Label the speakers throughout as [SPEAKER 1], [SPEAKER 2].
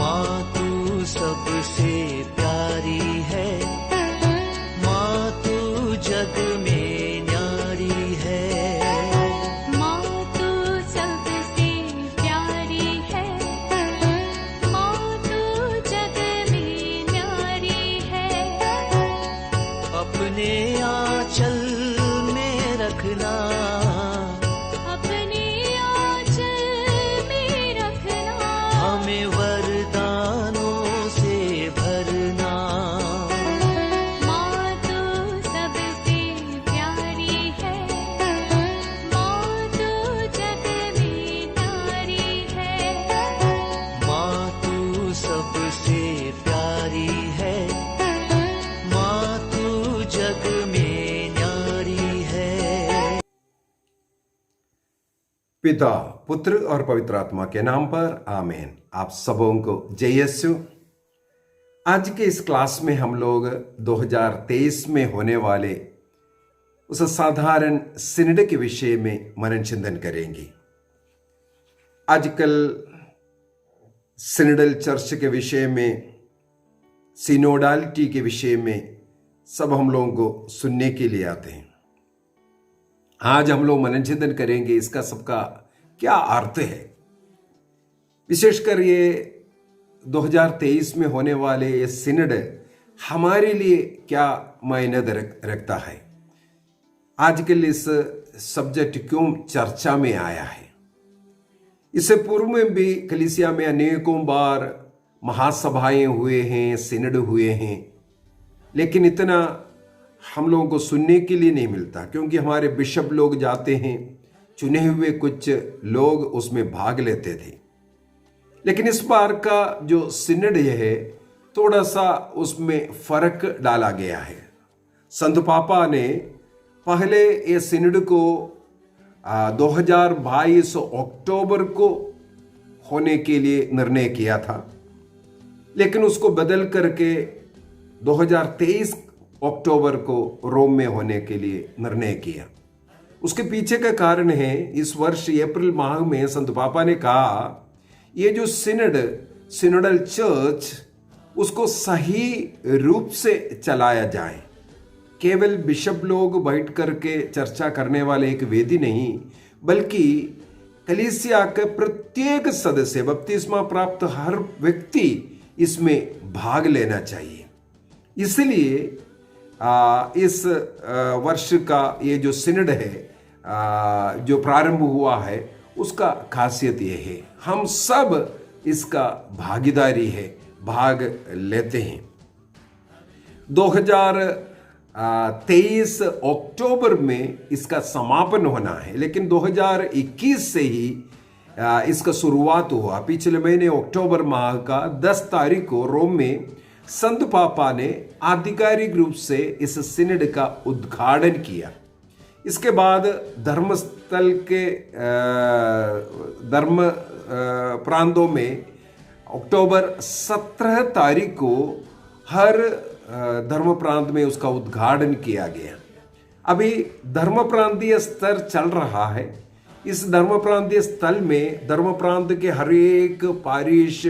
[SPEAKER 1] माँ तू सबसे प्यारी है, माँ तू जग में न्यारी है।
[SPEAKER 2] माँ तू सबसे प्यारी है, माँ तू जग में न्यारी है।
[SPEAKER 1] अपने आंचल में रखना,
[SPEAKER 2] अपने आंचल में रखना।
[SPEAKER 1] हमें वरदानों से भरना।
[SPEAKER 2] माँ तू सबसे प्यारी है, माँ तू जग में न्यारी है।
[SPEAKER 1] माँ तू सबसे प्यारी है, माँ तू जग में न्यारी है।
[SPEAKER 3] पिता, पुत्र और पवित्र आत्मा के नाम पर आमीन। आप सबों को जय यीशु। आज के इस क्लास में हम लोग 2023 में होने वाले उस साधारण सिनड के विषय में मनन चिंतन करेंगे। आजकल सिनडल चर्च के विषय में, सिनोडालिटी के विषय में सब हम लोगों को सुनने के लिए आते हैं। आज हम लोग मनन चिंतन करेंगे इसका सबका क्या अर्थ है। विशेषकर ये 2023 में होने वाले ये सिनड हमारे लिए क्या मायने रखता है। आजकल इस सब्जेक्ट क्यों चर्चा में आया है। इससे पूर्व में भी कलीसिया में अनेकों बार महासभाएं हुए हैं, सिनड हुए हैं, लेकिन इतना हम लोगों को सुनने के लिए नहीं मिलता, क्योंकि हमारे बिशप लोग जाते हैं, चुने हुए कुछ लोग उसमें भाग लेते थे। लेकिन इस बार का जो सिनड है थोड़ा सा उसमें फर्क डाला गया है। संत पापा ने पहले ये सिनड को 2022 अक्टूबर को होने के लिए निर्णय किया था, लेकिन उसको बदल करके 2023 अक्टूबर को रोम में होने के लिए निर्णय किया। उसके पीछे का कारण है, इस वर्ष अप्रैल माह में संत पापा ने कहा ये जो सिनोडल चर्च उसको सही रूप से चलाया जाए। केवल बिशप लोग बैठ करके चर्चा करने वाले एक वेदी नहीं, बल्कि कलीसिया के प्रत्येक सदस्य, बपतिस्मा प्राप्त हर व्यक्ति इसमें भाग लेना चाहिए। इसलिए इस वर्ष का ये जो सिनड है जो प्रारंभ हुआ है, उसका खासियत ये है हम सब इसका भागीदारी है, भाग लेते हैं। 2023 अक्टूबर में इसका समापन होना है, लेकिन 2021 से ही इसका शुरुआत हुआ। पिछले महीने अक्टूबर माह का 10 तारीख को रोम में संत पापा ने आधिकारिक रूप से इस सिनड का उद्घाटन किया। इसके बाद धर्मस्थल के धर्म प्रांतों में अक्टूबर 17 तारीख को हर धर्म प्रांत में उसका उद्घाटन किया गया। अभी धर्म प्रांतीय स्तर चल रहा है। इस धर्म प्रांतीय स्थल में धर्म प्रांत के हर एक पारिश,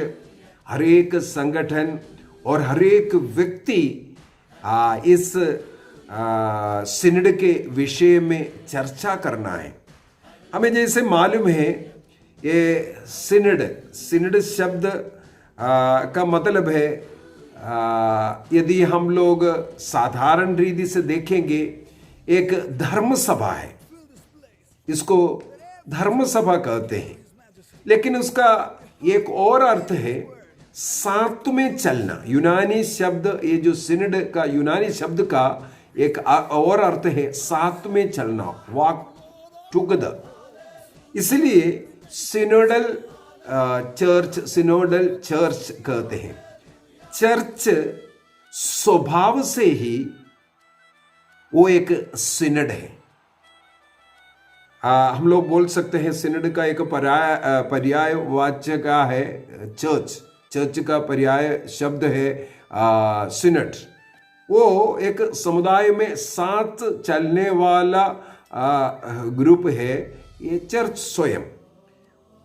[SPEAKER 3] हर एक संगठन और हर एक व्यक्ति इस सिनड के विषय में चर्चा करना है। हमें जैसे मालूम है, ये सिनड शब्द का मतलब है, यदि हम लोग साधारण रीति से देखेंगे, एक धर्म सभा है। इसको धर्म सभा कहते हैं, लेकिन उसका एक और अर्थ है साथ में चलना। यूनानी शब्द, ये जो सिनड का यूनानी शब्द का एक और अर्थ है साथ में चलना, वॉक टुगेदर। इसलिए सिनोडल चर्च कहते हैं। चर्च स्वभाव से ही वो एक सिनड है। हम लोग बोल सकते हैं सिनड का एक पर्याय वाच्य का है चर्च का पर्याय शब्द है सिनड। वो एक समुदाय में साथ चलने वाला ग्रुप है ये चर्च स्वयं।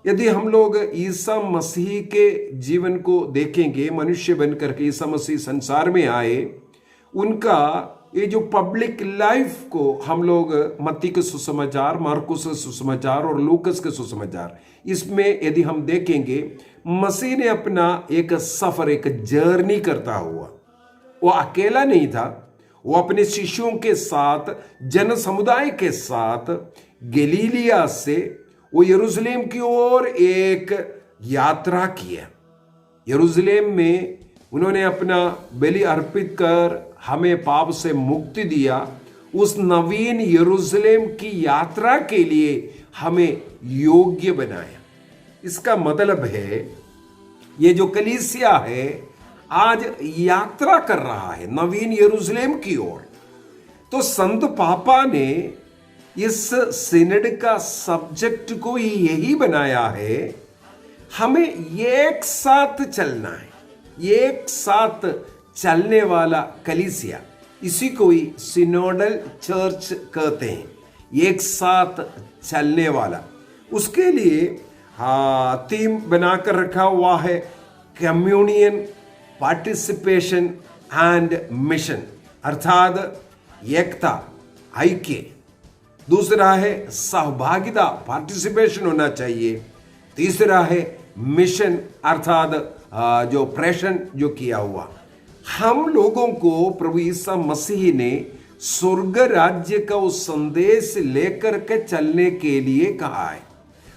[SPEAKER 3] यदि हम लोग ईसा मसीह के जीवन को देखेंगे, मनुष्य बनकर के ईसा मसीह संसार में आए, उनका ये जो पब्लिक लाइफ को हम लोग मत्ती के सुसमाचार, मार्कुस के सुसमाचार और लूकस के सुसमाचार, इसमें यदि हम देखेंगे, मसीह ने अपना एक सफर, एक जर्नी करता हुआ, वो अकेला नहीं था, वो अपने शिष्यों के साथ, जन समुदाय के साथ गलीलिया से वो यरूशलेम की ओर एक यात्रा किया। यरूशलेम में उन्होंने अपना बलि अर्पित कर हमें पाप से मुक्ति दिया। उस नवीन यरूशलेम की यात्रा के लिए हमें योग्य बनाया। इसका मतलब है ये जो कलीसिया है आज यात्रा कर रहा है नवीन यरूशलेम की ओर। तो संत पापा ने इस सिनड का सब्जेक्ट को यही बनाया है, हमें एक साथ चलना है, एक साथ चलने वाला कलीसिया, इसी को ही सिनोडल चर्च कहते हैं, एक साथ चलने वाला। उसके लिए थीम बनाकर रखा हुआ है कम्युनियन, पार्टिसिपेशन एंड मिशन, अर्थात एकता, ऐक्य। दूसरा है सहभागिता, पार्टिसिपेशन होना चाहिए। तीसरा है मिशन, अर्थात जो प्रेषण जो किया हुआ। हम लोगों को प्रभु ईसा मसीह ने स्वर्ग राज्य का उस संदेश लेकर के चलने के लिए कहा है।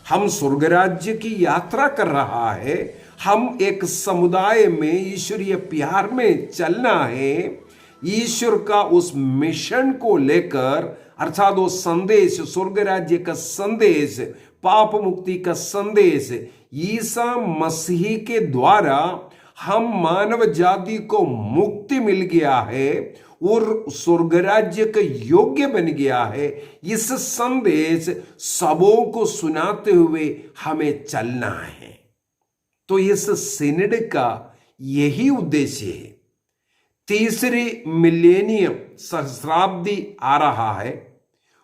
[SPEAKER 3] हम स्वर्ग राज्य की यात्रा कर रहा है, हम एक समुदाय में ईश्वरीय प्यार में चलना है। ईश्वर का उस मिशन को लेकर, अर्थात वो संदेश, स्वर्ग राज्य का संदेश, पाप मुक्ति का संदेश, ईसा मसीह के द्वारा हम मानव जाति को मुक्ति मिल गया है और स्वर्ग राज्य का योग्य बन गया है। इस संदेश सबों को सुनाते हुए हमें चलना है। तो इस सिनड का यही उद्देश्य है। तीसरी मिलेनियम, सहस्राब्दी आ रहा है।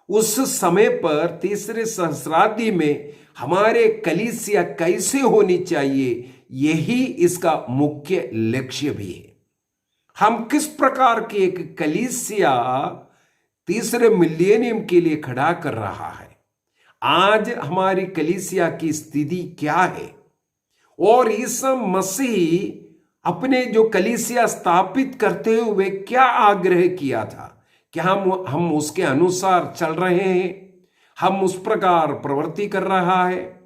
[SPEAKER 3] उस समय पर तीसरे सहस्राब्दी में हमारे कलीसिया कैसे होनी चाहिए, यही इसका मुख्य लक्ष्य भी है। हम किस प्रकार की एक कलीसिया तीसरे मिलेनियम के लिए खड़ा कर रहा है, आज हमारी कलीसिया की स्थिति क्या है, और ईसा मसीह अपने जो कलीसिया स्थापित करते हुए क्या आग्रह किया था, क्या हम उसके अनुसार चल रहे हैं, हम उस प्रकार प्रवृत्ति कर रहा है,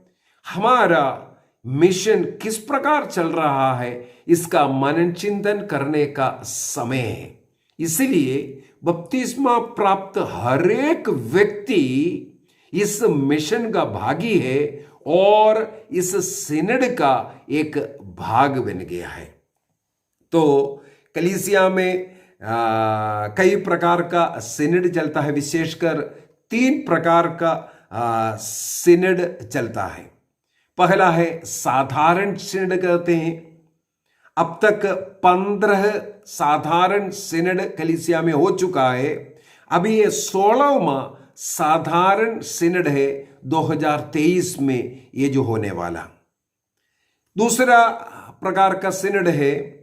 [SPEAKER 3] हमारा मिशन किस प्रकार चल रहा है, इसका मनन चिंतन करने का समय है। इसलिए बपतिस्मा प्राप्त हर एक व्यक्ति इस मिशन का भागी है और इस सिनड का एक भाग बन गया है। तो कलीसिया में कई प्रकार का सिनड चलता है, विशेषकर 3 प्रकार का सिनड चलता है। पहला है साधारण सिनड कहते हैं। अब तक 15 साधारण सिनड कलीसिया में हो चुका है। अभी ये 16वां साधारण सिनड है 2023 में ये जो होने वाला। दूसरा प्रकार का सिनड है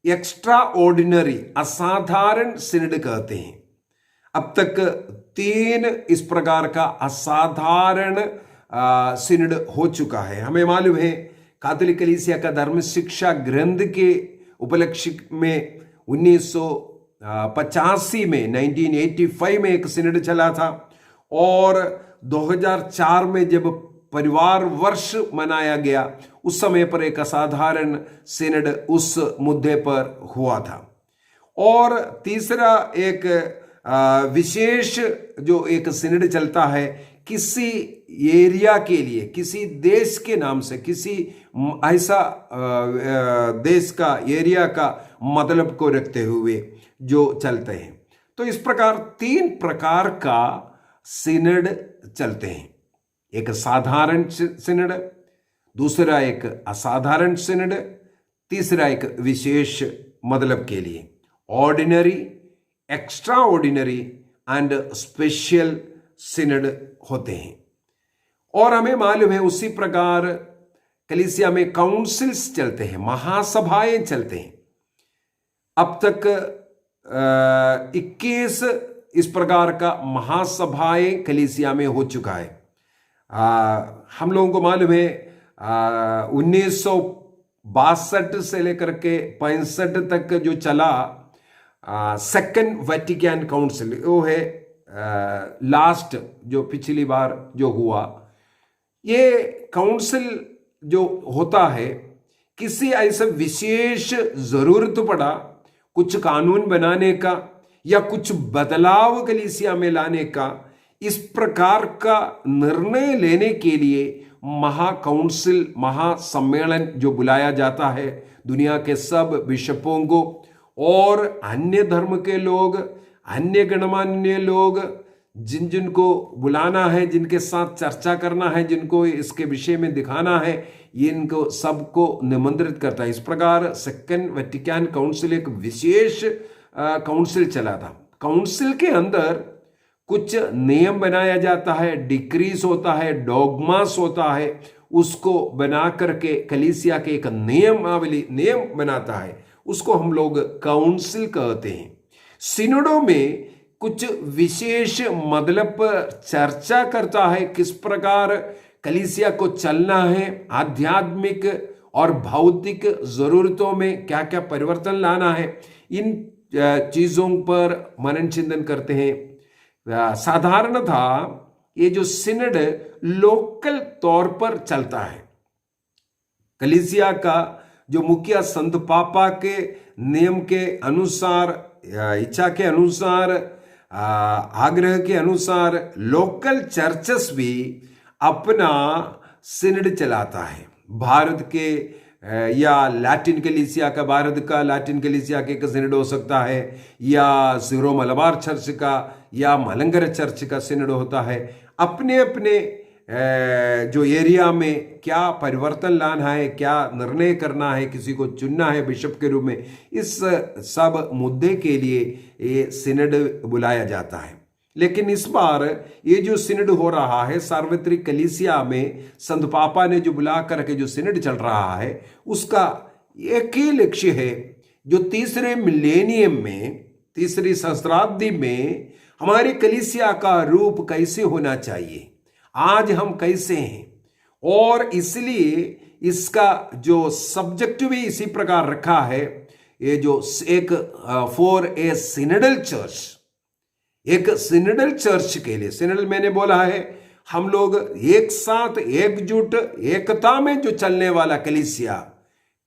[SPEAKER 3] एक्स्ट्रा ऑर्डिनरी, असाधारण सिनड कहते हैं। अब तक 3 इस प्रकार का असाधारण सिनड हो चुका है। हमें मालूम है कैथोलिक कलीसिया का धर्म शिक्षा ग्रंथ के उपलक्ष्य में 1985 में 1985 में एक सिनड चला था, और 2004 में जब परिवार वर्ष मनाया गया उस समय पर एक असाधारण सिनड उस मुद्दे पर हुआ था। और तीसरा एक विशेष जो एक सिनड चलता है किसी एरिया के लिए, किसी देश के नाम से, किसी ऐसा देश का, एरिया का मतलब को रखते हुए जो चलते हैं। तो इस प्रकार 3 प्रकार का सिनड चलते हैं। एक साधारण सिनड, दूसरा एक असाधारण सिनड, तीसरा एक विशेष मतलब के लिए, ordinary, extraordinary and special सिनड होते हैं। और हमें मालूम है उसी प्रकार कलीसिया में काउंसिल्स चलते हैं, महासभाएं चलते हैं। अब तक 21 इस प्रकार का महासभाएं कलीसिया में हो चुका है। हम लोगों को मालूम है 1962 से लेकर के 65 तक जो चला सेकेंड वेटिकन काउंसिल, वो है लास्ट जो पिछली बार जो हुआ। ये काउंसिल जो होता है किसी ऐसे विशेष जरूरत पड़ा कुछ कानून बनाने का या कुछ बदलाव कलीसिया में लाने का, इस प्रकार का निर्णय लेने के लिए महाकाउंसिल, महासम्मेलन जो बुलाया जाता है दुनिया के सब बिशपों को और अन्य धर्म के लोग, अन्य गणमान्य लोग, जिनको बुलाना है, जिनके साथ चर्चा करना है, जिनको इसके विषय में दिखाना है, इनको सबको निमंत्रित करता है। इस प्रकार सेकेंड वेटिकन काउंसिल एक विशेष काउंसिल चला था। काउंसिल के अंदर कुछ नियम बनाया जाता है, डिक्रीज होता है, डॉगमास होता है, उसको बना करके कलीसिया के एक नियम बनाता है, उसको हम लोग काउंसिल कहते हैं। सिनोडों में कुछ विशेष मतलब चर्चा करता है किस प्रकार कलीसिया को चलना है, आध्यात्मिक और भौतिक जरूरतों में क्या क्या परिवर्तन लाना है, इन चीजों पर मनन चिंतन करते हैं। साधारणतः ये जो सिनड लोकल तौर पर चलता है, कलीसिया का जो मुखिया संत पापा के नियम के अनुसार, इच्छा के अनुसार, आग्रह के अनुसार लोकल चर्चेस भी अपना सिनड चलाता है। भारत के या लैटिन कलीसिया का, भारत का लैटिन कलीसिया के एक सिनड हो सकता है, या सीरो मलबार चर्च का या मलंगर चर्च का सिनड होता है। अपने अपने जो एरिया में क्या परिवर्तन लाना है, क्या निर्णय करना है, किसी को चुनना है बिशप के रूप में, इस सब मुद्दे के लिए ये सिनड बुलाया जाता है। लेकिन इस बार ये जो सिनड हो रहा है सार्वत्रिक कलीसिया में, संत पापा ने जो बुला करके जो सिनड चल रहा है, उसका एक ही लक्ष्य है, जो तीसरे मिलेनियम में, तीसरी सहस्त्राब्दी में हमारे कलीसिया का रूप कैसे होना चाहिए, आज हम कैसे हैं, और इसलिए इसका जो सब्जेक्ट भी इसी प्रकार रखा है। ये जो एक फॉर ए सिनडल चर्च, एक सिनडल चर्च के लिए, सिनडल मैंने बोला है हम लोग एक साथ एकजुट एकता में जो चलने वाला कलीसिया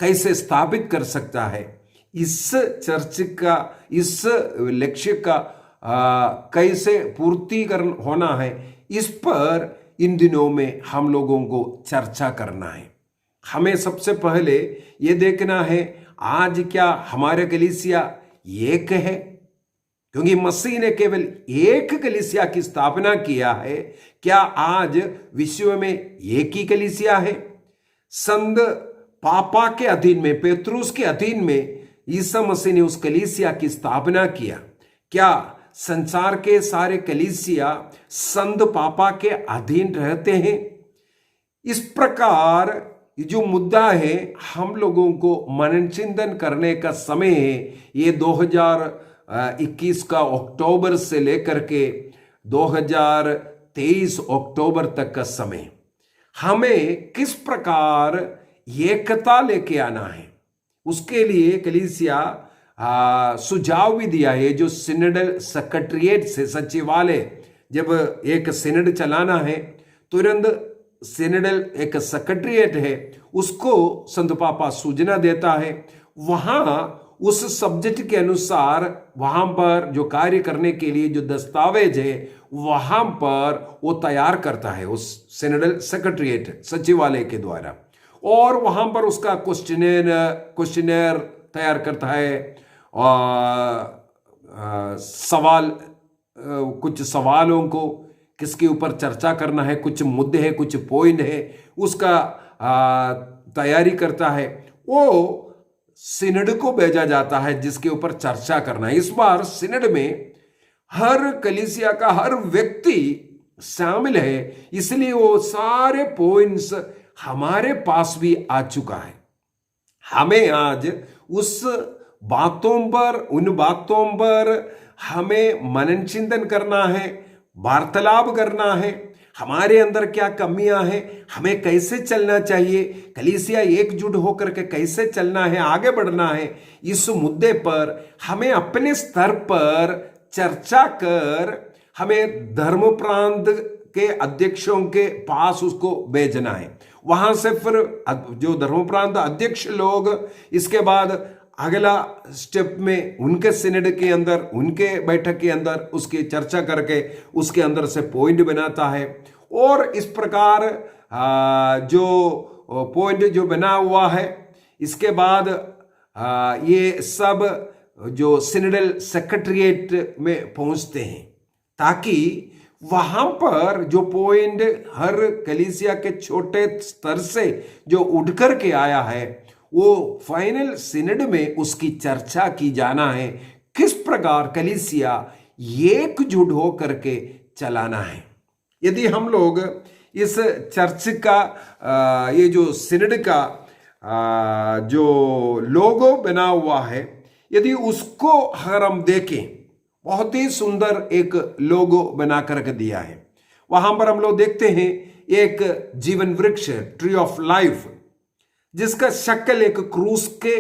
[SPEAKER 3] कैसे स्थापित कर सकता है, इस चर्च का, इस लक्ष्य का कैसे पूर्तिकरण होना है, इस पर इन दिनों में हम लोगों को चर्चा करना है। हमें सबसे पहले ये देखना है आज क्या हमारे कलीसिया एक है, क्योंकि मसीह ने केवल एक कलीसिया की स्थापना किया है। क्या आज विश्व में एक ही कलीसिया है? संत पापा के अधीन में, पेत्रुस के अधीन में ईसा मसीह ने उस कलीसिया की स्थापना किया। क्या संसार के सारे कलीसिया संत पापा के अधीन रहते हैं? इस प्रकार जो मुद्दा है हम लोगों को मनन चिंतन करने का समय है। ये 2021 का अक्टूबर से लेकर के 2023 अक्टूबर तक का समय, हमें किस प्रकार एकता लेके आना है, उसके लिए कलीसिया सुझाव भी दिया है। जो सिनडल सेक्रेटरिएट से, सचिवालय, जब एक सिनड चलाना है तुरंत सिनडल एक सेक्रेटरिएट है, उसको संत पापा सूचना देता है। वहां उस सब्जेक्ट के अनुसार वहां पर जो कार्य करने के लिए जो दस्तावेज है वहां पर वो तैयार करता है उस सिनडल सेक्रेटरिएट, सचिवालय के द्वारा, और वहां पर उसका क्वेश्चनेयर तैयार करता है। सवाल, कुछ सवालों को किसके ऊपर चर्चा करना है, कुछ मुद्दे हैं, कुछ पॉइंट है, उसका तैयारी करता है। वो सिनड को भेजा जाता है जिसके ऊपर चर्चा करना है। इस बार सिनड में हर कलीसिया का हर व्यक्ति शामिल है, इसलिए वो सारे पॉइंट्स हमारे पास भी आ चुका है। हमें आज उस बातों पर, उन बातों पर हमें मनन चिंतन करना है, वार्तालाप करना है। हमारे अंदर क्या कमियां हैं, हमें कैसे चलना चाहिए, कलीसिया एकजुट होकर के कैसे चलना है, आगे बढ़ना है, इस मुद्दे पर हमें अपने स्तर पर चर्चा कर हमें धर्म प्रांत के अध्यक्षों के पास उसको भेजना है। वहां से फिर जो धर्म प्रांत अध्यक्ष लोग इसके बाद अगला स्टेप में उनके सिनेड के अंदर, उनके बैठक के अंदर उसकी चर्चा करके उसके अंदर से पॉइंट बनाता है। और इस प्रकार जो पॉइंट जो बना हुआ है, इसके बाद ये सब जो सिनेडल सेक्रेटरिएट में पहुंचते हैं, ताकि वहां पर जो पॉइंट हर कलीसिया के छोटे स्तर से जो उठ कर के आया है, वो फाइनल सिनेड में उसकी चर्चा की जाना है। किस प्रकार कलीसिया एकजुट हो करके चलाना है। यदि हम लोग इस चर्च का ये जो सिनेड का जो लोगो बना हुआ है, यदि उसको अगर हम देखें, बहुत ही सुंदर एक लोगो बना करके दिया है। वहां पर हम लोग देखते हैं एक जीवन वृक्ष, ट्री ऑफ लाइफ, जिसका शक्ल एक क्रूस के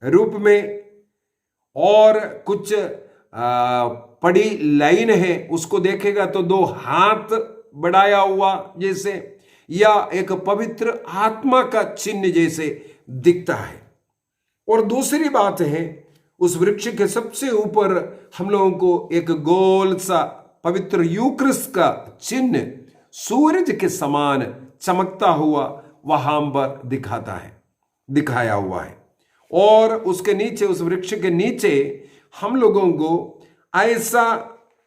[SPEAKER 3] रूप में और कुछ पड़ी लाइन है, उसको देखेगा तो दो हाथ बढ़ाया हुआ जैसे, या एक पवित्र आत्मा का चिन्ह जैसे दिखता है। और दूसरी बात है, उस वृक्ष के सबसे ऊपर हम लोगों को एक गोल सा पवित्र यूक्रिस्ट का चिन्ह सूरज के समान चमकता हुआ वहां पर दिखाया हुआ है। और उसके नीचे, उस वृक्ष के नीचे हम लोगों को ऐसा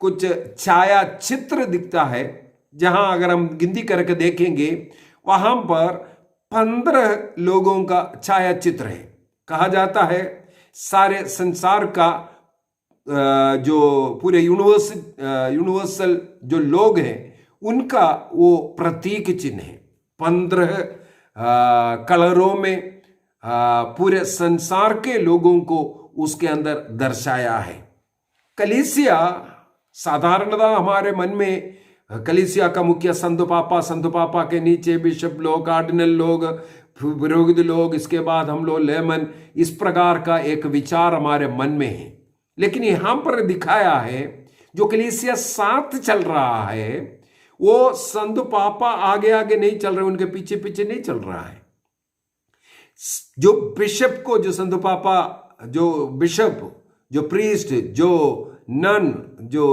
[SPEAKER 3] कुछ छाया चित्र दिखता है, जहां अगर हम गिनती करके देखेंगे वहां पर 15 लोगों का छाया चित्र है। कहा जाता है सारे संसार का जो पूरे यूनिवर्सल जो लोग हैं, उनका वो प्रतीक चिन्ह है। 15 कलरों में पूरे संसार के लोगों को उसके अंदर दर्शाया है। कलीसिया साधारणतः हमारे मन में कलीसिया का मुखिया संत पापा के नीचे बिशप लोग, कार्डिनल लोग, पुरोहित लोग, इसके बाद हम लोग लेमन, इस प्रकार का एक विचार हमारे मन में है। लेकिन यहां पर दिखाया है जो कलीसिया साथ चल रहा है, वो संत पापा आगे आगे नहीं चल रहे, उनके पीछे पीछे नहीं चल रहा है। जो बिशप को, जो संत पापा, जो बिशप, जो प्रीस्ट, जो नन, जो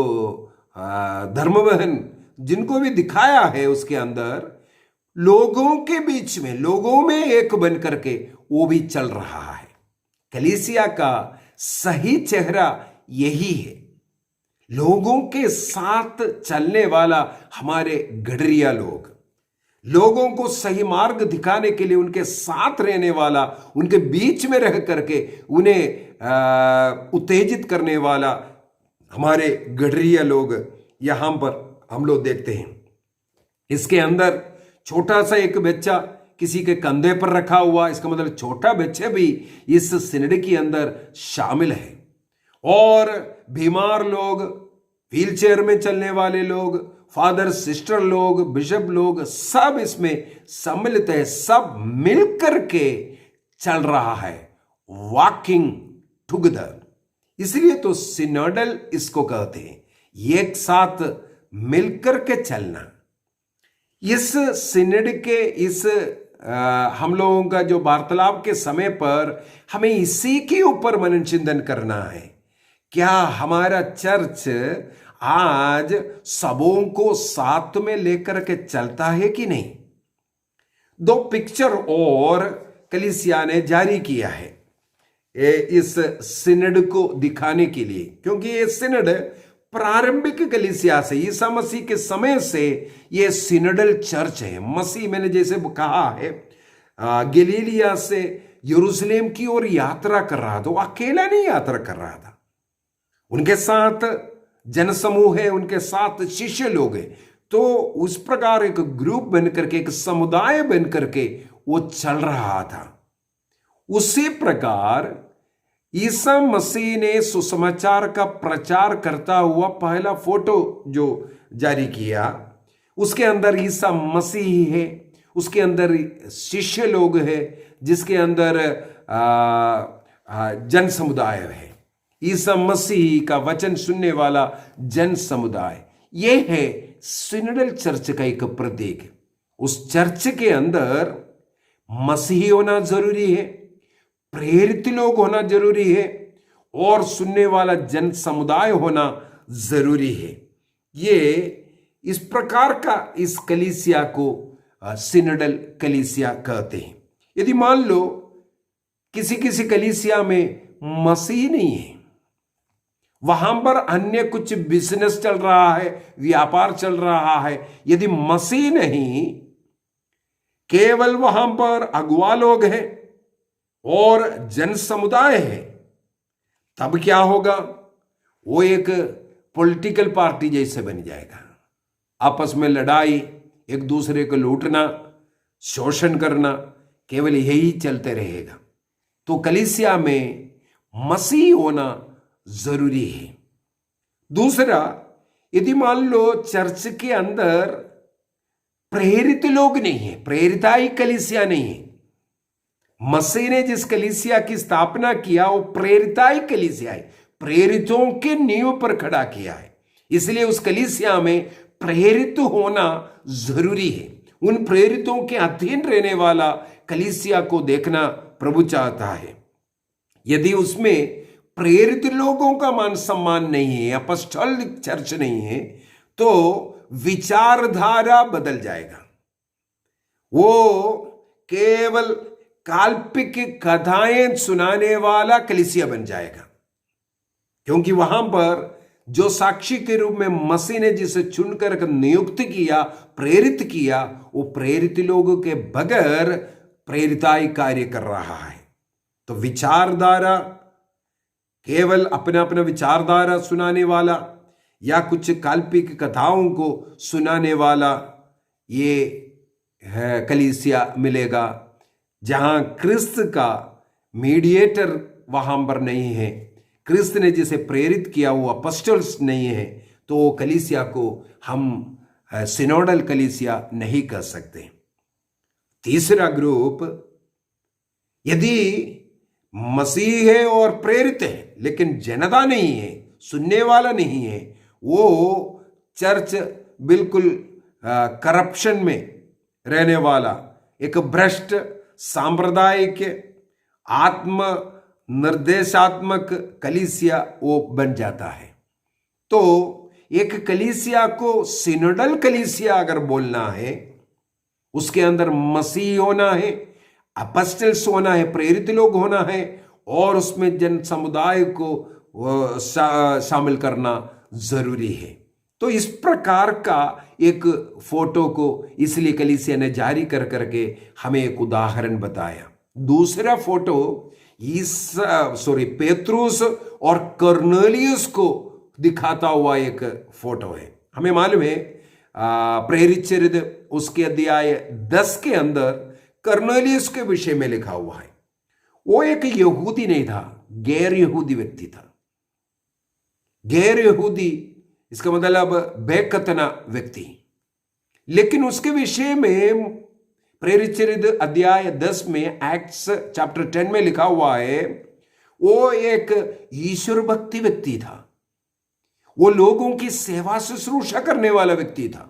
[SPEAKER 3] धर्मबहन, जिनको भी दिखाया है, उसके अंदर लोगों के बीच में, लोगों में एक बन करके वो भी चल रहा है। कलीसिया का सही चेहरा यही है, लोगों के साथ चलने वाला हमारे गडरिया लोग, लोगों को सही मार्ग दिखाने के लिए उनके साथ रहने वाला, उनके बीच में रह करके उन्हें उत्तेजित करने वाला हमारे गडरिया लोग यहां पर हम लोग देखते हैं। इसके अंदर छोटा सा एक बच्चा किसी के कंधे पर रखा हुआ, इसका मतलब छोटा बच्चे भी इस सिनेड के अंदर शामिल है। और बीमार लोग, व्हील चेयर में चलने वाले लोग, फादर सिस्टर लोग, बिशप लोग, सब इसमें सम्मिलित है, सब मिलकर के चल रहा है, वॉकिंग टुगेदर। इसलिए तो सिनोडल इसको कहते हैं, एक साथ मिलकर के चलना। इस सिनेड के इस हम लोगों का जो वार्तालाप के समय पर हमें इसी के ऊपर मनन चिंतन करना है। क्या हमारा चर्च आज सबों को साथ में लेकर के चलता है कि नहीं? 2 पिक्चर और कलीसिया ने जारी किया है इस सिनेड को दिखाने के लिए, क्योंकि ये सिनेड प्रारंभिक कलीसिया से, ईसा मसीह के समय से ये सिनेडल चर्च है। मसीह, मैंने जैसे कहा है, गलीलिया से यरूशलेम की ओर यात्रा कर रहा था, वो अकेला नहीं यात्रा कर रहा था, उनके साथ जनसमूह है, उनके साथ शिष्य लोग हैं। तो उस प्रकार एक ग्रुप बन करके, एक समुदाय बन करके वो चल रहा था। उसी प्रकार ईसा मसीह ने सुसमाचार का प्रचार करता हुआ पहला फोटो जो जारी किया, उसके अंदर ईसा मसीह है, उसके अंदर शिष्य लोग हैं, जिसके अंदर जन समुदाय है। ईसा मसीह का वचन सुनने वाला जन समुदाय, यह है सिनोडल चर्च का एक प्रतीक। उस चर्च के अंदर मसीह होना जरूरी है, प्रेरित लोग होना जरूरी है, और सुनने वाला जन समुदाय होना जरूरी है। ये इस प्रकार का इस कलीसिया को सिनोडल कलीसिया कहते हैं। यदि मान लो किसी किसी कलीसिया में मसीह नहीं है, वहां पर अन्य कुछ बिजनेस चल रहा है, व्यापार चल रहा है, यदि मसीह नहीं, केवल वहां पर अगुवा लोग हैं और जन समुदाय है, तब क्या होगा? वो एक पॉलिटिकल पार्टी जैसे बन जाएगा। आपस में लड़ाई, एक दूसरे को लूटना, शोषण करना, केवल यही चलते रहेगा। तो कलीसिया में मसीह होना जरूरी है। दूसरा, यदि मान लो चर्च के अंदर प्रेरित लोग नहीं है, प्रेरिताई कलीसिया नहीं है, मसीह ने जिस कलीसिया की स्थापना किया वो प्रेरिताई कलीसिया है, प्रेरितों के नींव पर खड़ा किया है। इसलिए उस कलीसिया में प्रेरित होना जरूरी है। उन प्रेरितों के अधीन रहने वाला कलीसिया को देखना प्रभु चाहता है। यदि उसमें प्रेरित लोगों का मान सम्मान नहीं है, अपॉस्टलिक चर्च नहीं है, तो विचारधारा बदल जाएगा। वो केवल काल्पनिक कथाएं सुनाने वाला कलीसिया बन जाएगा, क्योंकि वहां पर जो साक्षी के रूप में मसीह ने जिसे चुनकर नियुक्त किया, प्रेरित किया, वो प्रेरित लोगों के बगैर प्रेरिताई कार्य कर रहा है। तो विचारधारा, केवल अपना अपना विचारधारा सुनाने वाला या कुछ काल्पनिक कथाओं को सुनाने वाला, ये है कलीसिया मिलेगा जहां क्रिस्त का मीडिएटर वहां पर नहीं है, क्रिस्त ने जिसे प्रेरित किया वो अपॉस्टल्स नहीं है, तो वो कलीसिया को हम सिनोडल कलीसिया नहीं कह सकते। तीसरा ग्रुप, यदि मसीह है और प्रेरित है लेकिन जनता नहीं है, सुनने वाला नहीं है, वो चर्च बिल्कुल करप्शन में रहने वाला, एक भ्रष्ट सांप्रदायिक आत्म निर्देशात्मक कलीसिया वो बन जाता है। तो एक कलीसिया को सिनोडल कलीसिया अगर बोलना है, उसके अंदर मसीह होना है, अपॉस्टल्स होना है, प्रेरित लोग होना है, और उसमें जन समुदाय को शामिल करना जरूरी है। तो इस प्रकार का एक फोटो को इसलिए कलीसिया ने जारी कर करके हमें एक उदाहरण बताया। दूसरा फोटो पेत्रुस और कर्नेलियुस को दिखाता हुआ एक फोटो है। हमें मालूम है प्रेरित चरित्र उसके अध्याय 10 के अंदर कर्नेलियुस के विषय में लिखा हुआ है। वो एक यहूदी नहीं था, गैर यहूदी व्यक्ति था। गैर यहूदी इसका मतलब बेखतना व्यक्ति, लेकिन उसके विषय में प्रेरित चरित्र अध्याय 10 में, एक्ट्स चैप्टर 10 में लिखा हुआ है, वो एक ईश्वर भक्ति व्यक्ति था। वो लोगों की सेवा शुश्रूषा करने वाला व्यक्ति था,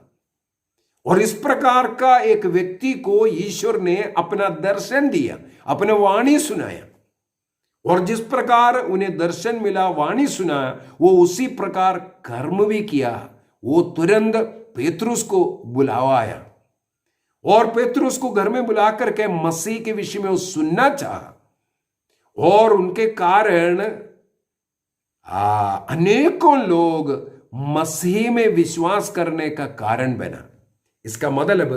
[SPEAKER 3] और इस प्रकार का एक व्यक्ति को ईश्वर ने अपना दर्शन दिया, अपना वाणी सुनाया, और जिस प्रकार उन्हें दर्शन मिला, वाणी सुना, वो उसी प्रकार कर्म भी किया। वो तुरंत पेतरुस को बुलावाया और पेतरुस को घर में बुला करके मसीह के विषय में वो सुनना चाहा, और उनके कारण अनेकों लोग मसीह में विश्वास करने का कारण बना। इसका मतलब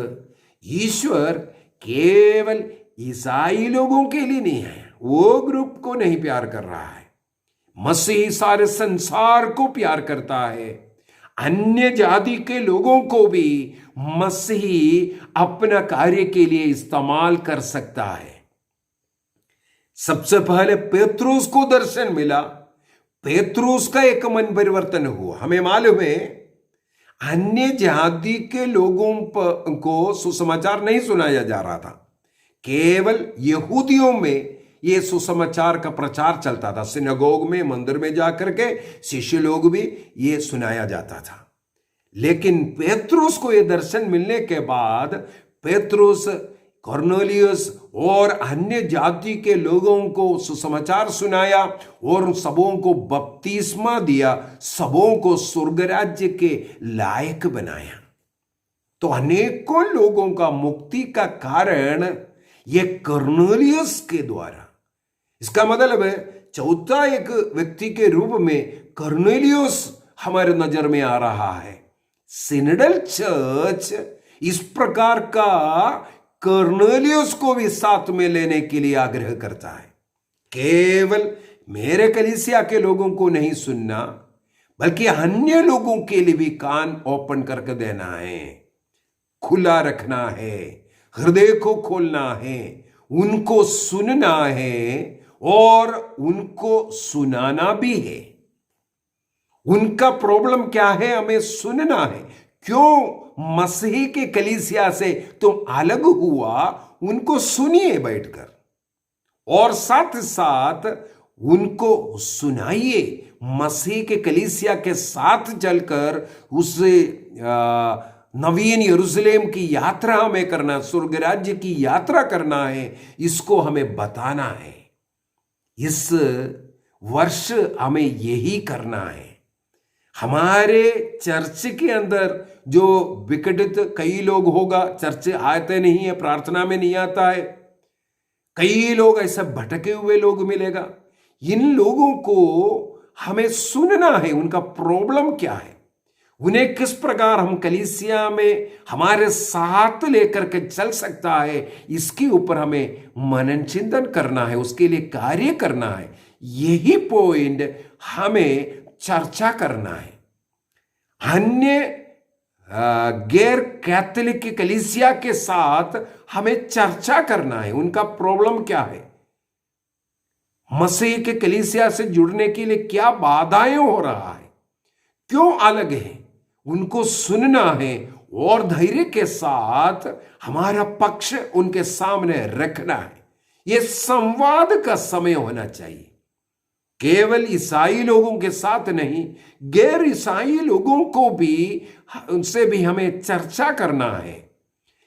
[SPEAKER 3] ईश्वर केवल ईसाई लोगों के लिए नहीं है, वो ग्रुप को नहीं प्यार कर रहा है, मसीह सारे संसार को प्यार करता है। अन्य जाति के लोगों को भी मसीह अपना कार्य के लिए इस्तेमाल कर सकता है। सबसे पहले पेत्रुस को दर्शन मिला, पेत्रुस का एक मन परिवर्तन हुआ। हमें मालूम है अन्य जाति के लोगों को सुसमाचार नहीं सुनाया जा रहा था, केवल यहूदियों में ये सुसमाचार का प्रचार चलता था। सिनेगोग में, मंदिर में जाकर के शिष्य लोग भी ये सुनाया जाता था। लेकिन पेत्रुस को ये दर्शन मिलने के बाद पेत्रुस, कॉर्नेलियस और अन्य जाति के लोगों को सुसमाचार सुनाया और सबों को बपतिस्मा दिया, सबों को स्वर्ग राज्य के लायक बनाया। तो अनेकों लोगों का मुक्ति का कारण ये कॉर्नेलियस के द्वारा। इसका मतलब है चौथा एक व्यक्ति के रूप में कॉर्नेलियस हमारे नजर में आ रहा है। सिनडल चर्च इस प्रकार का कॉर्नेलियस को भी साथ में लेने के लिए आग्रह करता है। केवल मेरे कलीसिया के लोगों को नहीं सुनना, बल्कि अन्य लोगों के लिए भी कान ओपन करके देना है, खुला रखना है, हृदय को खोलना है, उनको सुनना है और उनको सुनाना भी है। उनका प्रॉब्लम क्या है हमें सुनना है। क्यों मसीह के कलीसिया से तुम अलग हुआ, उनको सुनिए बैठकर और साथ साथ उनको सुनाइए। मसीह के कलीसिया के साथ चलकर उस नवीन यरूशलेम की यात्रा हमें करना, स्वर्ग राज्य की यात्रा करना है, इसको हमें बताना है। इस वर्ष हमें यही करना है। हमारे चर्च के अंदर जो विकटित कई लोग होगा, चर्च आते नहीं है, प्रार्थना में नहीं आता है, कई लोग ऐसे भटके हुए लोग मिलेगा। इन लोगों को हमें सुनना है, उनका प्रॉब्लम क्या है, उन्हें किस प्रकार हम कलीसिया में हमारे साथ लेकर के चल सकता है, इसके ऊपर हमें मनन चिंतन करना है, उसके लिए कार्य करना है। यही पॉइंट हमें चर्चा करना है। अन्य गैर कैथोलिक कलीसिया के साथ हमें चर्चा करना है, उनका प्रॉब्लम क्या है, मसीह के कलीसिया से जुड़ने के लिए क्या बाधाएं हो रहा है, क्यों अलग है, उनको सुनना है और धैर्य के साथ हमारा पक्ष उनके सामने रखना है। यह संवाद का समय होना चाहिए, केवल ईसाई लोगों के साथ नहीं, गैर ईसाई लोगों को भी, उनसे भी हमें चर्चा करना है।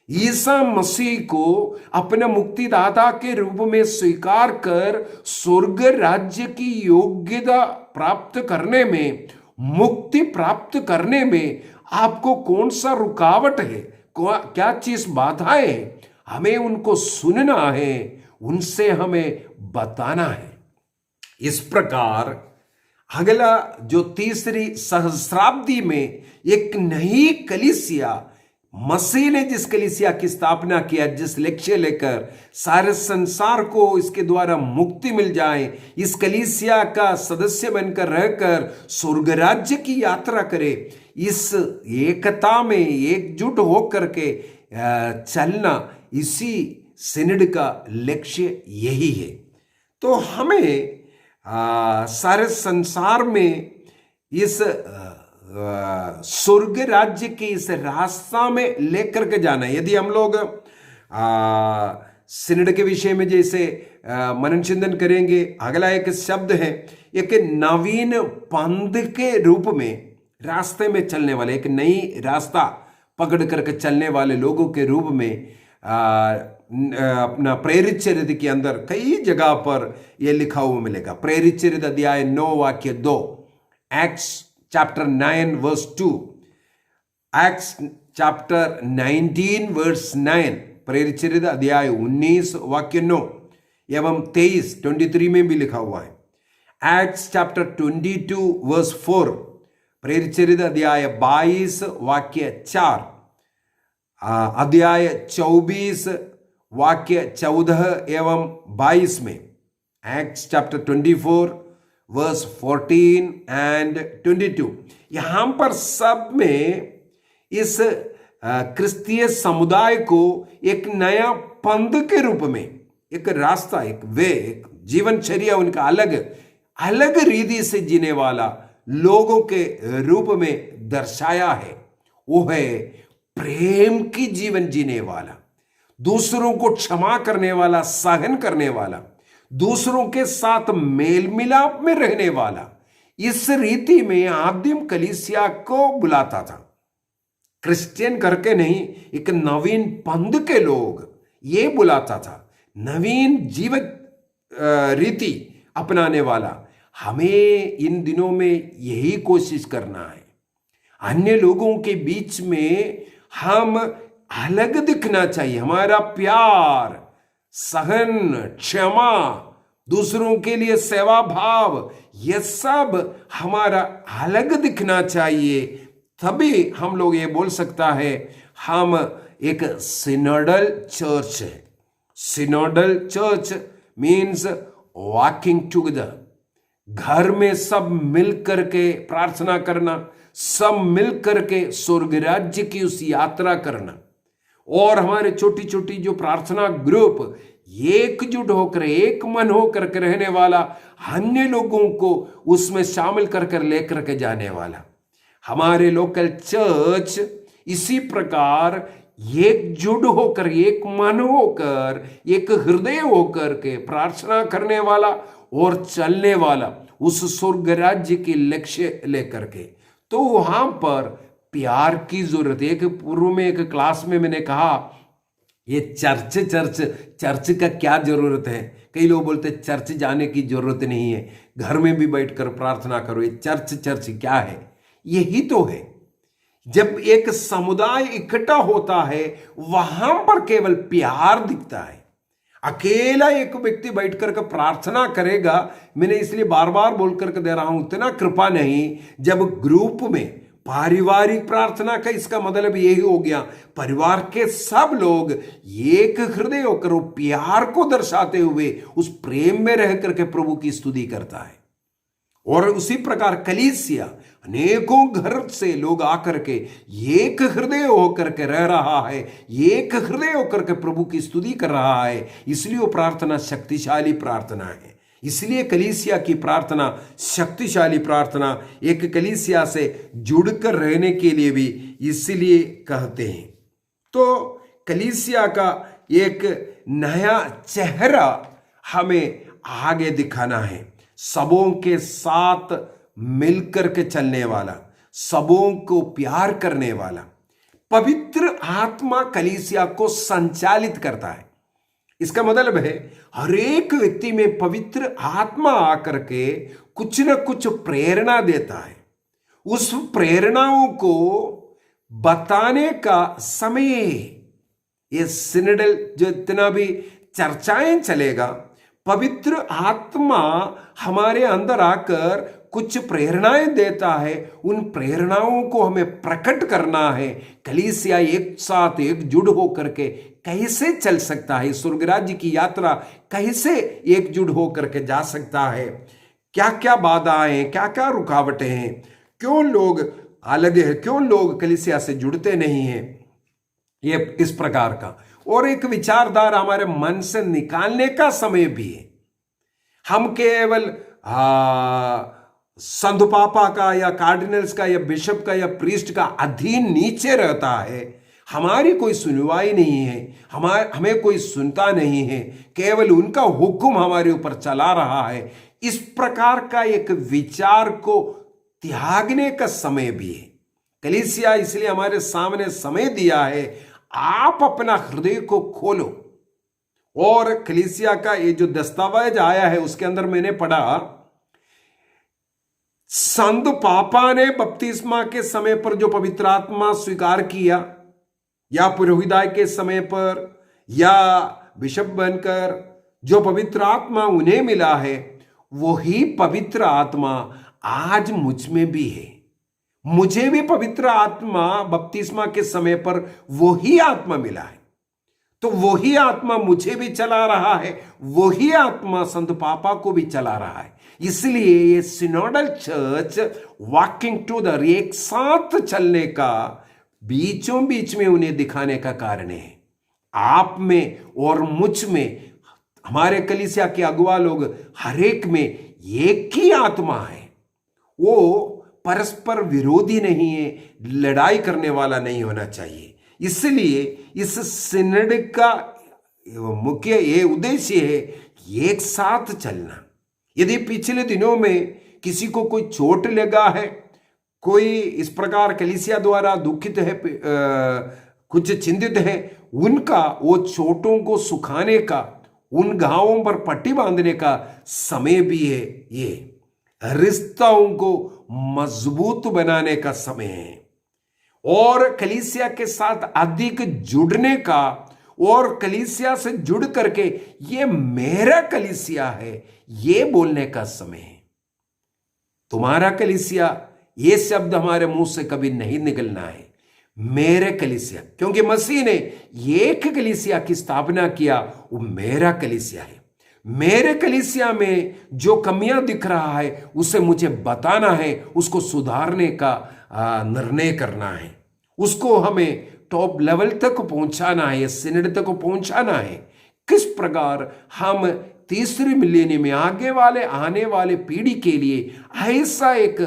[SPEAKER 3] ईसा मसीह को अपने मुक्तिदाता के रूप में स्वीकार कर स्वर्ग राज्य की योग्यता प्राप्त करने में, मुक्ति प्राप्त करने में आपको कौन सा रुकावट है, क्या चीज बाधाएं है, हमें उनको सुनना है, उनसे हमें बताना है। इस प्रकार अगला जो तीसरी सहस्राब्दी में एक नई कलीसिया, मसीह ने जिस कलीसिया की स्थापना किया, जिस लक्ष्य लेकर सारे संसार को इसके द्वारा मुक्ति मिल जाए, इस कलीसिया का सदस्य बनकर रहकर स्वर्ग राज्य की यात्रा करे, इस एकता में एकजुट होकर के चलना, इसी सिनड का लक्ष्य यही है। तो हमें सारे संसार में इस स्वर्ग राज्य के इस रास्ता में लेकर के जाना है। यदि हम लोग सिनड के विषय में जैसे मनन चिंतन करेंगे, अगला एक शब्द है, एक नवीन पंथ के रूप में रास्ते में चलने वाले, एक नई रास्ता पकड़ करके चलने वाले लोगों के रूप में अपना प्रेरित चरित्र के अंदर कई जगह पर यह लिखा हुआ मिलेगा। प्रेरित चरित्र अध्याय 9 वाक्य 2, Acts chapter 9 verse 2, Acts chapter 19 verse 9, प्रेरित चरित्र अध्याय 19 वाक्य 9 एवं 23 में भी लिखा हुआ है। एक्ट्स चैप्टर 22 वर्स 4, प्रेरित चरित्र अध्याय 22 वाक्य 4, अध्याय 24 वाक्य 14 एवं 22 में, एक्ट्स चैप्टर 24 वर्स 14 एंड 22। यहां पर सब में इस क्रिस्तीय समुदाय को एक नया पंथ के रूप में, एक रास्ता, एक वे, एक जीवनचर्या उनका अलग अलग रीति से जीने वाला लोगों के रूप में दर्शाया है। वो है प्रेम की जीवन जीने वाला, दूसरों को क्षमा करने वाला, सहन करने वाला, दूसरों के साथ मेल मिलाप में रहने वाला। इस रीति में आदिम कलीसिया को बुलाता था, क्रिश्चियन करके नहीं, एक नवीन पंथ के लोग ये बुलाता था, नवीन जीवन रीति अपनाने वाला। हमें इन दिनों में यही कोशिश करना है। अन्य लोगों के बीच में हम अलग दिखना चाहिए। हमारा प्यार, सहन, क्षमा, दूसरों के लिए सेवा भाव, यह सब हमारा अलग दिखना चाहिए। तभी हम लोग ये बोल सकता है हम एक सिनोडल चर्च है। Synodal church means walking together. घर में सब मिल करके प्रार्थना करना, सब मिल करके स्वर्ग राज्य की उस यात्रा करना। और हमारे छोटी छोटी जो प्रार्थना ग्रुप एकजुट होकर, एक मन होकर के रहने वाला, अन्य लोगों को उसमें शामिल कर लेकर के जाने वाला। हमारे लोकल चर्च इसी प्रकार एकजुट होकर, एक मन होकर, एक हृदय होकर के प्रार्थना करने वाला और चलने वाला, उस स्वर्ग राज्य के लक्ष्य लेकर के। तो वहां पर प्यार की जरूरत है। एक पूर्व में एक क्लास में मैंने कहा ये चर्च का क्या जरूरत है। कई लोग बोलते चर्च जाने की जरूरत नहीं है, घर में भी बैठकर प्रार्थना करो। ये चर्च क्या है? यही तो है। जब एक समुदाय इकट्ठा होता है वहां पर केवल प्यार दिखता है। अकेला एक व्यक्ति बैठ करके प्रार्थना करेगा, मैंने इसलिए बार बार बोल करके दे रहा हूं, उतना कृपा नहीं। जब ग्रुप में पारिवारिक प्रार्थना का इसका मतलब यही हो गया, परिवार के सब लोग एक हृदय होकर वो प्यार को दर्शाते हुए उस प्रेम में रह करके प्रभु की स्तुति करता है। और उसी प्रकार कलीसिया अनेकों घर से लोग आकर के एक हृदय होकर के रह रहा है, एक हृदय होकर के प्रभु की स्तुति कर रहा है। इसलिए वो प्रार्थना शक्तिशाली प्रार्थना है। इसलिए कलीसिया की प्रार्थना शक्तिशाली प्रार्थना, एक कलीसिया से जुड़कर रहने के लिए भी इसलिए कहते हैं। तो कलीसिया का एक नया चेहरा हमें आगे दिखाना है। सबों के साथ मिलकर के चलने वाला, सबों को प्यार करने वाला। पवित्र आत्मा कलीसिया को संचालित करता है। इसका मतलब है हर एक व्यक्ति में पवित्र आत्मा आकर के कुछ न कुछ प्रेरणा देता है। उस प्रेरणाओं को बताने का समय, ये सिनोडल जो इतना भी चर्चाएं चलेगा, पवित्र आत्मा हमारे अंदर आकर कुछ प्रेरणाएं देता है। उन प्रेरणाओं को हमें प्रकट करना है। कलीसिया एक साथ एकजुट होकर के कैसे चल सकता है, स्वर्ग राज्य की यात्रा कैसे एकजुट होकर के जा सकता है, क्या क्या बाधाएं, क्या क्या रुकावटें हैं, क्यों लोग अलग है, क्यों लोग कलीसिया से जुड़ते नहीं हैं, ये इस प्रकार का। और एक विचारधारा हमारे मन से निकालने का समय भी है। हम केवल संत पापा का या कार्डिनल्स का या बिशप का या प्रीस्ट का अधीन नीचे रहता है। हमारी कोई सुनवाई नहीं है, हमें कोई सुनता नहीं है, केवल उनका हुक्म हमारे ऊपर चला रहा है। इस प्रकार का एक विचार को त्यागने का समय भी है। कलीसिया इसलिए हमारे सामने समय दिया है, आप अपना हृदय को खोलो। और कलीसिया का ये जो दस्तावेज आया है उसके अंदर मैंने पढ़ा, संत पापा ने बपतिस्मा के समय पर जो पवित्र आत्मा स्वीकार किया, या पुरोहिताय के समय पर, या बिशप बनकर जो पवित्र आत्मा उन्हें मिला है, वही पवित्र आत्मा आज मुझ में भी है। मुझे भी पवित्र आत्मा बपतिस्मा के समय पर वही आत्मा मिला है। तो वही आत्मा मुझे भी चला रहा है, वही आत्मा संत पापा को भी चला रहा है। इसलिए ये सिनोडल चर्च वॉकिंग टूगेदर, एक साथ चलने का बीचों बीच में उन्हें दिखाने का कारण है। आप में और मुझ में, हमारे कलीसिया के अगुवा लोग, हर एक में एक ही आत्मा है। वो परस्पर विरोधी नहीं है, लड़ाई करने वाला नहीं होना चाहिए। इसलिए इस सिनड का मुख्य ये उद्देश्य है, एक साथ चलना। यदि पिछले दिनों में किसी को कोई चोट लगा है, कोई इस प्रकार कलीसिया द्वारा दुखित है, कुछ चिंतित है, उनका वो चोटों को सुखाने का, उन घावों पर पट्टी बांधने का समय भी है। ये रिश्तों को मजबूत बनाने का समय है और कलीसिया के साथ अधिक जुड़ने का, और कलीसिया से जुड़ करके ये मेरा कलीसिया है ये बोलने का समय है। तुम्हारा कलीसिया, ये शब्द हमारे मुंह से कभी नहीं निकलना है, मेरे कलीसिया, क्योंकि मसीह ने एक कलीसिया की स्थापना किया, वो मेरा कलीसिया है। मेरे कलीसिया में जो कमियां दिख रहा है उसे मुझे बताना है, उसको सुधारने का निर्णय करना है, उसको हमें टॉप लेवल तक पहुंचाना है, सिनड तक पहुंचाना है। किस प्रकार हम तीसरी मिलेनियम में आने वाले पीढ़ी के लिए ऐसा एक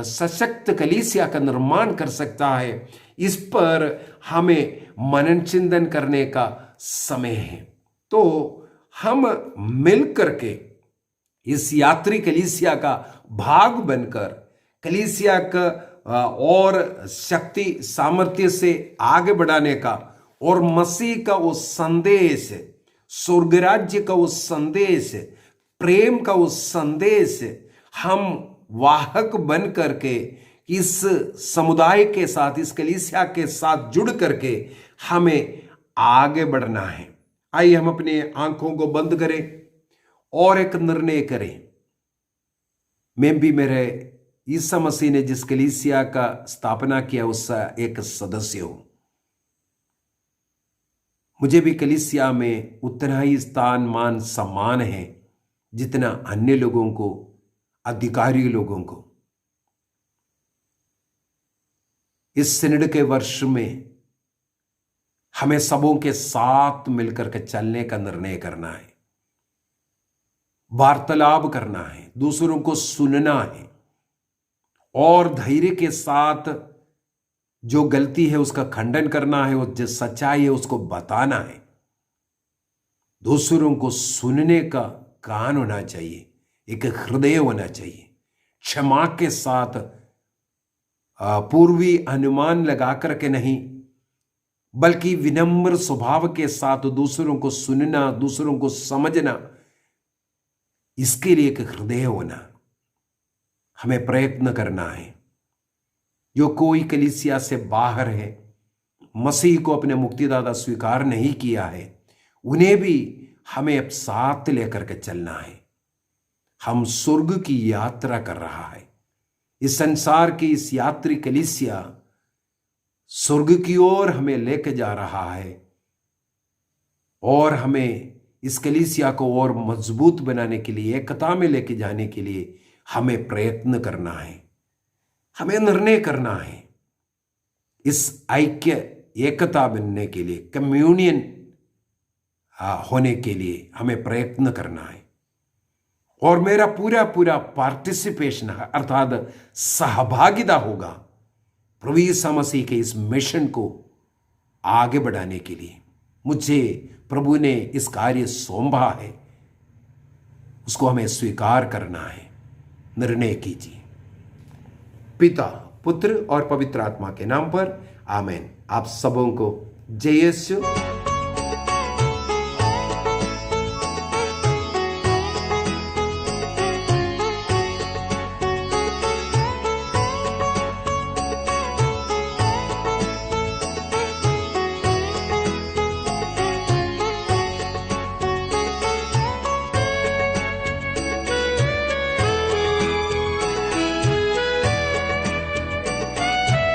[SPEAKER 3] सशक्त कलीसिया का निर्माण कर सकता है, इस पर हमें मनन चिंतन करने का समय है। तो हम मिलकर के इस यात्री कलीसिया का भाग बनकर कलीसिया का और शक्ति सामर्थ्य से आगे बढ़ाने का, और मसीह का वो संदेश, स्वर्ग राज्य का वो संदेश, प्रेम का वो संदेश हम वाहक बन करके इस समुदाय के साथ, इस कलीसिया के साथ जुड़ करके हमें आगे बढ़ना है। आइए हम अपनी आंखों को बंद करें और एक निर्णय करें। मैं भी मेरे ईसा मसीह ने जिस कलीसिया का स्थापना किया उसका एक सदस्य हूं। मुझे भी कलीसिया में उतना ही स्थान, मान, सम्मान है जितना अन्य लोगों को, अधिकारी लोगों को। इस सिनड के वर्ष में हमें सबों के साथ मिलकर के चलने का निर्णय करना है, वार्तालाप करना है, दूसरों को सुनना है और धैर्य के साथ जो गलती है उसका खंडन करना है और जो सच्चाई है उसको बताना है। दूसरों को सुनने का कान होना चाहिए, एक हृदय होना चाहिए, क्षमा के साथ, पूर्वी अनुमान लगा करके नहीं, बल्कि विनम्र स्वभाव के साथ दूसरों को सुनना, दूसरों को समझना, इसके लिए एक हृदय होना हमें प्रयत्न करना है। जो कोई कलीसिया से बाहर है, मसीह को अपने मुक्तिदाता स्वीकार नहीं किया है, उन्हें भी हमें अब साथ लेकर के चलना है। हम स्वर्ग की यात्रा कर रहा है। इस संसार की इस यात्री कलीसिया स्वर्ग की ओर हमें लेके जा रहा है और हमें इस कलीसिया को और मजबूत बनाने के लिए, एकता में लेके जाने के लिए हमें प्रयत्न करना है, हमें निर्णय करना है। इस ऐक्य, एकता बनने के लिए, कम्युनियन होने के लिए हमें प्रयत्न करना है। और मेरा पूरा पूरा पार्टिसिपेशन अर्थात सहभागिता होगा प्रभु यीशु मसीह के इस मिशन को आगे बढ़ाने के लिए। मुझे प्रभु ने इस कार्य सौंपा है, उसको हमें स्वीकार करना है। निर्णय कीजिए। पिता, पुत्र और पवित्र आत्मा के नाम पर आमीन। आप सबों को जय यीशु।